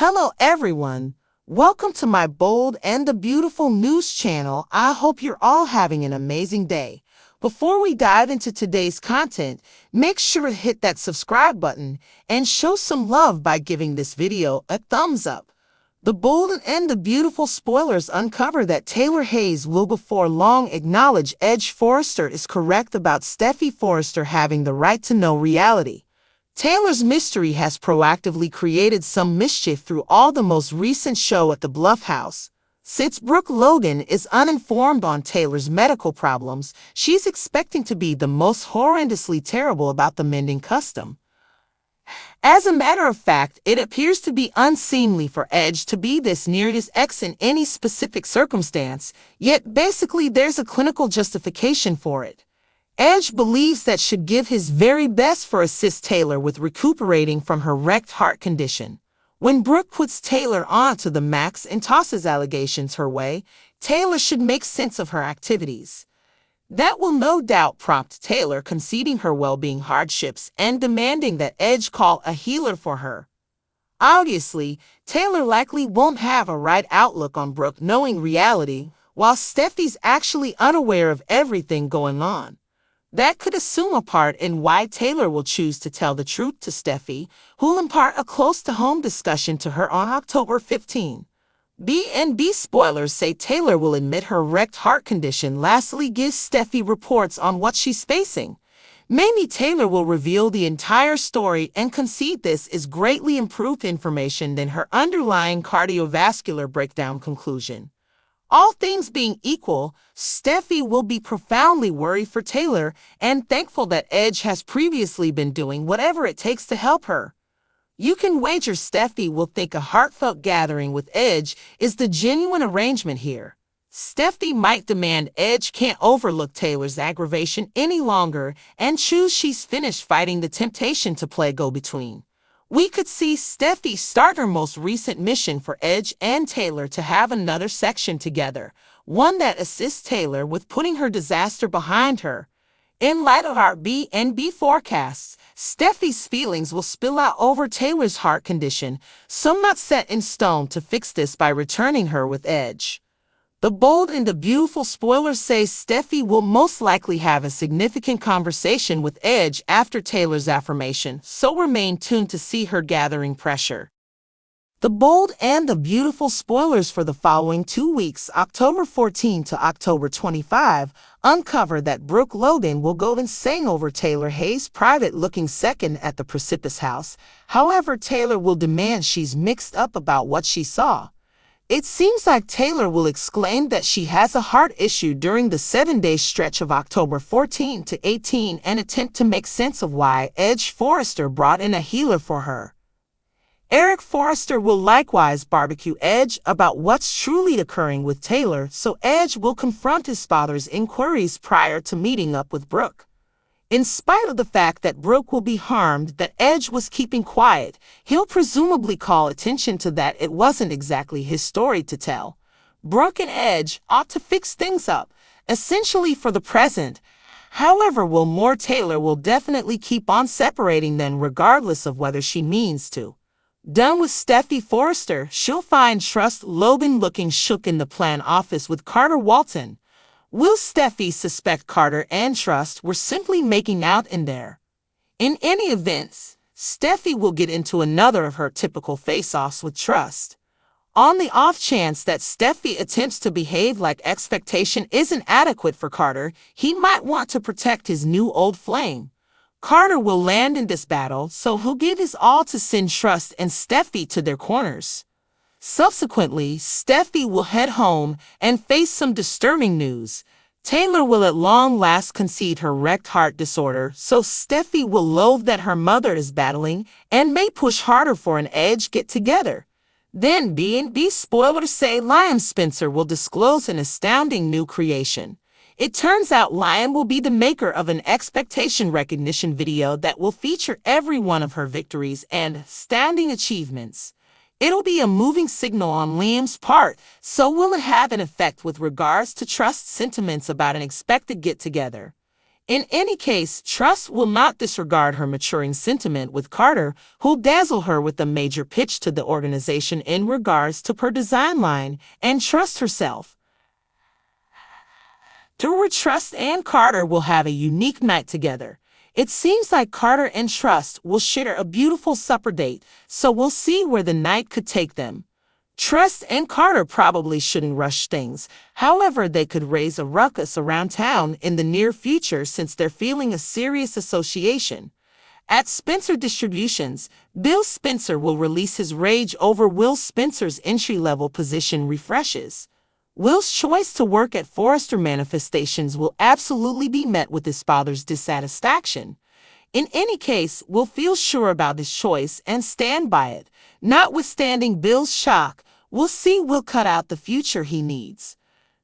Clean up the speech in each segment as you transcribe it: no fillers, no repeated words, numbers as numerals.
Hello everyone. Welcome to my bold and the beautiful news channel. I hope you're all having an amazing day. Before we dive into today's content, make sure to hit that subscribe button and show some love by giving this video a thumbs up. The bold and the beautiful spoilers uncover that Taylor Hayes will before long acknowledge Edge Forrester is correct about Steffy Forrester having the right to know reality. Taylor's mystery has proactively created some mischief through all the most recent show at the Bluff House. Since Brooke Logan is uninformed on Taylor's medical problems, she's expecting to be the most horrendously terrible about the mending custom. As a matter of fact, it appears to be unseemly for Edge to be this near his ex in any specific circumstance, yet basically there's a clinical justification for it. Edge believes that should give his very best for assist Taylor with recuperating from her wrecked heart condition. When Brooke puts Taylor on to the max and tosses allegations her way, Taylor should make sense of her activities. That will no doubt prompt Taylor conceding her well-being hardships and demanding that Edge call a healer for her. Obviously, Taylor likely won't have a right outlook on Brooke knowing reality, while Steffy's actually unaware of everything going on. That could assume a part in why Taylor will choose to tell the truth to Steffy, who'll impart a close-to-home discussion to her on October 15. B&B spoilers say Taylor will admit her wrecked heart condition lastly gives Steffy reports on what she's facing. Maybe Taylor will reveal the entire story and concede this is greatly improved information than her underlying cardiovascular breakdown conclusion. All things being equal, Steffy will be profoundly worried for Taylor and thankful that Edge has previously been doing whatever it takes to help her. You can wager Steffy will think a heartfelt gathering with Edge is the genuine arrangement here. Steffy might demand Edge can't overlook Taylor's aggravation any longer and choose she's finished fighting the temptation to play go-between. We could see Steffy start her most recent mission for Edge and Taylor to have another section together, one that assists Taylor with putting her disaster behind her. In light of our B&B forecasts, Steffy's feelings will spill out over Taylor's heart condition, some not set in stone to fix this by returning her with Edge. The bold and the beautiful spoilers say Steffy will most likely have a significant conversation with Edge after Taylor's affirmation, so remain tuned to see her gathering pressure. The bold and the beautiful spoilers for the following 2 weeks, October 14 to October 25, uncover that Brooke Logan will go insane over Taylor Hayes' private-looking second at the Precipitous House. However, Taylor will demand she's mixed up about what she saw. It seems like Taylor will exclaim that she has a heart issue during the 7-day stretch of October 14 to 18 and attempt to make sense of why Edge Forrester brought in a healer for her. Eric Forrester will likewise barbecue Edge about what's truly occurring with Taylor, so Edge will confront his father's inquiries prior to meeting up with Brooke. In spite of the fact that Brooke will be harmed that Edge was keeping quiet, he'll presumably call attention to that it wasn't exactly his story to tell. Brooke and Edge ought to fix things up, essentially for the present. However, Taylor will definitely keep on separating them regardless of whether she means to. Done with Steffy Forrester, she'll find Trust Logan looking shook in the plan office with Carter Walton. Will Steffy suspect Carter and Trust were simply making out in there? In any event, Steffy will get into another of her typical face-offs with Trust. On the off chance that Steffy attempts to behave like expectation isn't adequate for Carter, he might want to protect his new old flame. Carter will land in this battle, so he'll give his all to send Trust and Steffy to their corners. Subsequently, Steffy will head home and face some disturbing news. Taylor will at long last concede her wrecked heart disorder, so Steffy will loathe that her mother is battling and may push harder for an Edge get-together. Then B&B spoilers say Liam Spencer will disclose an astounding new creation. It turns out Liam will be the maker of an expectation recognition video that will feature every one of her victories and astounding achievements. It'll be a moving signal on Liam's part, so will it have an effect with regards to Trust's sentiments about an expected get-together? In any case, Trust will not disregard her maturing sentiment with Carter, who'll dazzle her with a major pitch to the organization in regards to her design line and Trust herself. Toward Trust and Carter will have a unique night together. It seems like Carter and Trust will share a beautiful supper date, so we'll see where the night could take them. Trust and Carter probably shouldn't rush things. However, they could raise a ruckus around town in the near future since they're feeling a serious association. At Spencer Distributions, Bill Spencer will release his rage over Will Spencer's entry-level position refreshes. Will's choice to work at Forrester Manifestations will absolutely be met with his father's dissatisfaction. In any case, Will feel sure about his choice and stand by it. Notwithstanding Bill's shock, we'll see Will cut out the future he needs.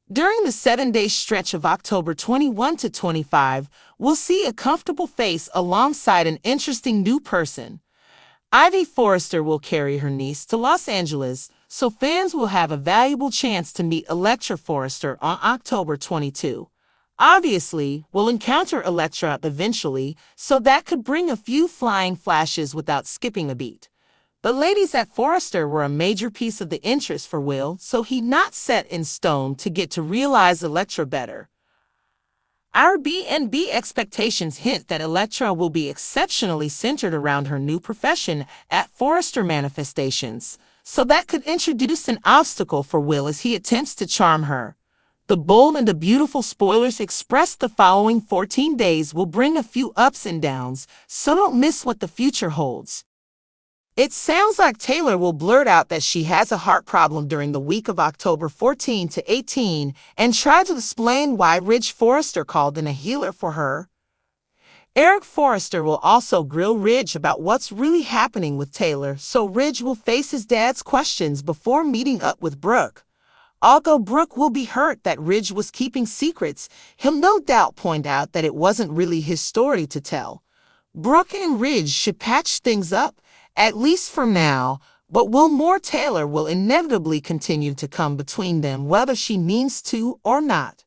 During the 7-day stretch of October 21 to 25, we'll see a comfortable face alongside an interesting new person. Ivy Forrester will carry her niece to Los Angeles, so fans will have a valuable chance to meet Elektra Forrester on October 22. Obviously, we'll encounter Elektra eventually, so that could bring a few flying flashes without skipping a beat. The ladies at Forrester were a major piece of the interest for Will, so he's not set in stone to get to realize Elektra better. Our B&B expectations hint that Elektra will be exceptionally centered around her new profession at Forrester Manifestations, so that could introduce an obstacle for Will as he attempts to charm her. The bold and the beautiful spoilers expressed the following 14 days will bring a few ups and downs, so don't miss what the future holds. It sounds like Taylor will blurt out that she has a heart problem during the week of October 14 to 18 and try to explain why Ridge Forrester called in a healer for her. Eric Forrester will also grill Ridge about what's really happening with Taylor, so Ridge will face his dad's questions before meeting up with Brooke. Although Brooke will be hurt that Ridge was keeping secrets, he'll no doubt point out that it wasn't really his story to tell. Brooke and Ridge should patch things up, at least for now, but Wilmore Taylor will inevitably continue to come between them whether she means to or not.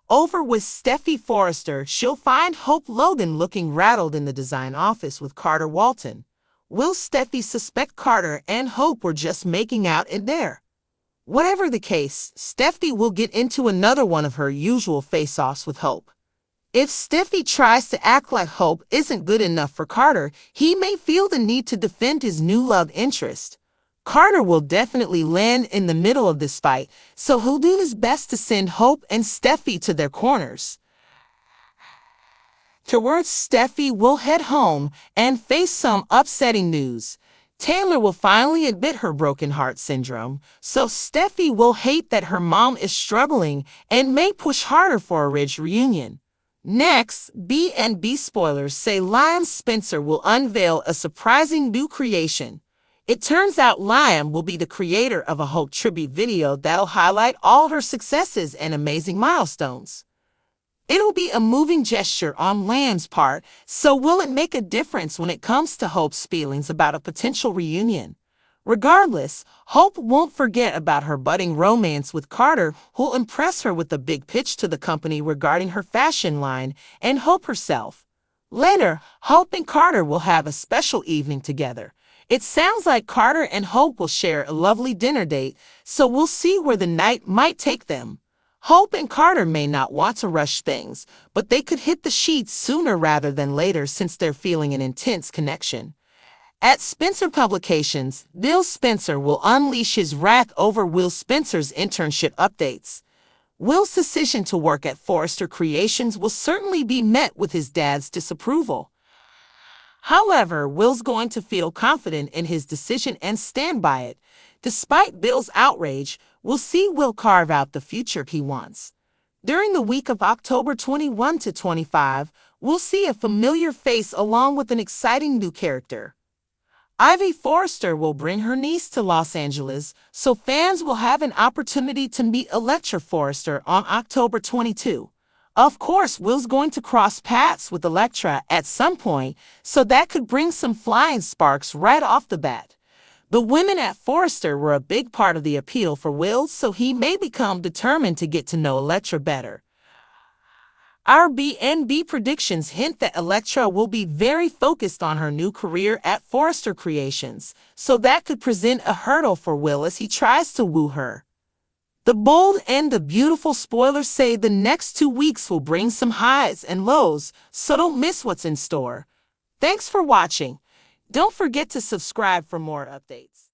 Over with Steffi Forrester, she'll find Hope Logan looking rattled in the design office with Carter Walton. Will Steffi suspect Carter and Hope were just making out in there? Whatever the case, Steffi will get into another one of her usual face-offs with Hope. If Steffi tries to act like Hope isn't good enough for Carter, he may feel the need to defend his new love interest. Carter will definitely land in the middle of this fight, so he'll do his best to send Hope and Steffi to their corners. Towards Steffi will head home and face some upsetting news. Taylor will finally admit her broken heart syndrome, so Steffi will hate that her mom is struggling and may push harder for a Ridge reunion. Next, B&B spoilers say Liam Spencer will unveil a surprising new creation. It turns out Liam will be the creator of a Hope tribute video that'll highlight all her successes and amazing milestones. It'll be a moving gesture on Liam's part, so will it make a difference when it comes to Hope's feelings about a potential reunion? Regardless, Hope won't forget about her budding romance with Carter, who'll impress her with a big pitch to the company regarding her fashion line, and Hope herself. Later, Hope and Carter will have a special evening together. It sounds like Carter and Hope will share a lovely dinner date, so we'll see where the night might take them. Hope and Carter may not want to rush things, but they could hit the sheets sooner rather than later since they're feeling an intense connection. At Spencer Publications, Bill Spencer will unleash his wrath over Will Spencer's internship updates. Will's decision to work at Forrester Creations will certainly be met with his dad's disapproval. However, Will's going to feel confident in his decision and stand by it. Despite Bill's outrage, we'll see Will carve out the future he wants. During the week of October 21 to 25, we'll see a familiar face along with an exciting new character. Ivy Forrester will bring her niece to Los Angeles, so fans will have an opportunity to meet Elektra Forrester on October 22. Of course, Will's going to cross paths with Elektra at some point, so that could bring some flying sparks right off the bat. The women at Forrester were a big part of the appeal for Will, so he may become determined to get to know Elektra better. Our B&B predictions hint that Elektra will be very focused on her new career at Forrester Creations, so that could present a hurdle for Will as he tries to woo her. The bold and the beautiful spoilers say the next 2 weeks will bring some highs and lows, so don't miss what's in store. Thanks for watching. Don't forget to subscribe for more updates.